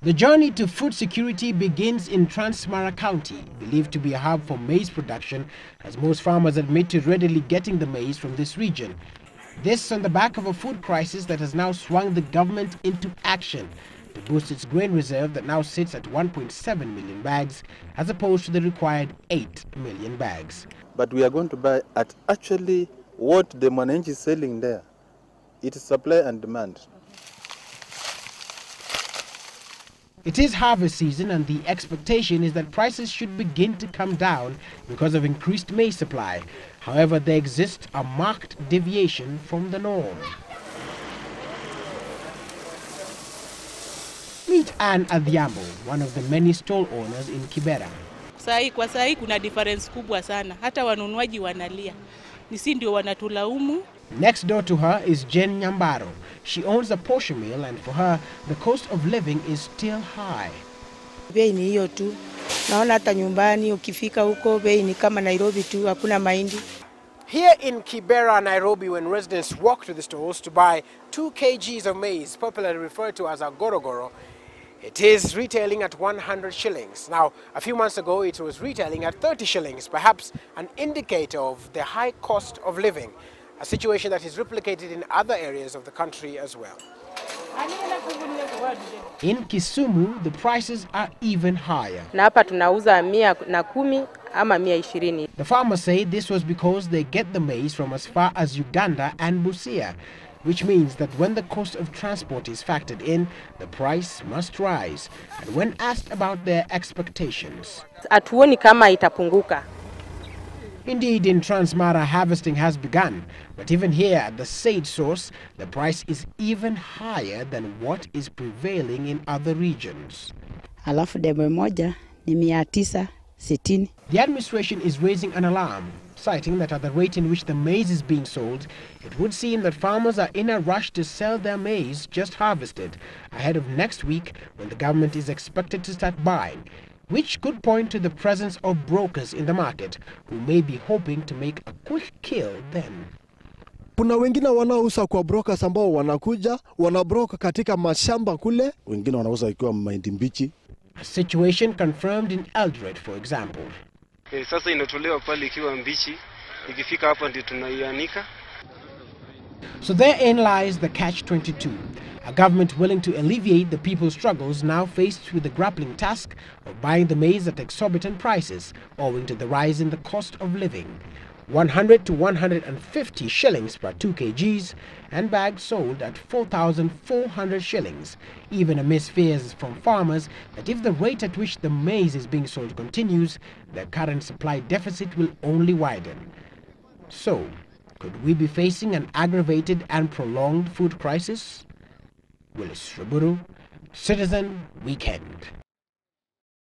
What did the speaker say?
The journey to food security begins in Transmara County, believed to be a hub for maize production, as most farmers admit to readily getting the maize from this region. This on the back of a food crisis that has now swung the government into action to boost its grain reserve that now sits at 1.7 million bags, as opposed to the required 8 million bags. But we are going to buy at actually what the mwananchi is selling there. It is supply and demand. It is harvest season, and the expectation is that prices should begin to come down because of increased maize supply. However, there exists a marked deviation from the norm. Meet Ann Adhiambo, one of the many stall owners in Kibera. Kwa sahi kuna difference kubwa sana. Hata wanunuaji wanalia. Nisi ndio wanatulaumu. Next door to her is Jen Nyambaro. She owns a posho mill, and for her, the cost of living is still high. Bei ni hiyo tu. Naona hata nyumbani ukifika huko bei ni kama Nairobi tu, hakuna mahindi. Here in Kibera, Nairobi, when residents walk to the stores to buy 2 kgs of maize, popularly referred to as a gorogoro, it is retailing at 100 shillings. Now, a few months ago, it was retailing at 30 shillings, perhaps an indicator of the high cost of living, a situation that is replicated in other areas of the country as well. In Kisumu, the prices are even higher. Na hapa tunauza 110 ama 120. The farmers say this was because they get the maize from as far as Uganda and Busia, which means that when the cost of transport is factored in, the price must rise. And when asked about their expectations, hatuoni kama itapunguka. Indeed, in Transmara, harvesting has begun, but even here at the Sage source, the price is even higher than what is prevailing in other regions. Alafu debe moja ni 960. The administration is raising an alarm, citing that at the rate in which the maize is being sold, it would seem that farmers are in a rush to sell their maize just harvested ahead of next week, when the government is expected to start buying, which could point to the presence of brokers in the market who may be hoping to make a quick kill then. Kuna wengine wanauza kwa brokers ambao wanakuja, wanabroka katika mashamba kule, wengine wanauza ikiwa mahindi mbichi. A situation confirmed in Eldoret, for example. Sasa inatolewa pale ikiwa mbichi, ikifika hapa ndio tunaianika. So therein lies the catch-22. A government willing to alleviate the people's struggles, now faced with the grappling task of buying the maize at exorbitant prices owing to the rise in the cost of living. 100 to 150 shillings per 2 kgs, and bags sold at 4,400 shillings, even amidst fears from farmers that if the rate at which the maize is being sold continues, the current supply deficit will only widen. So, could we be facing an aggravated and prolonged food crisis? Willis Raburu, Citizen Weekend.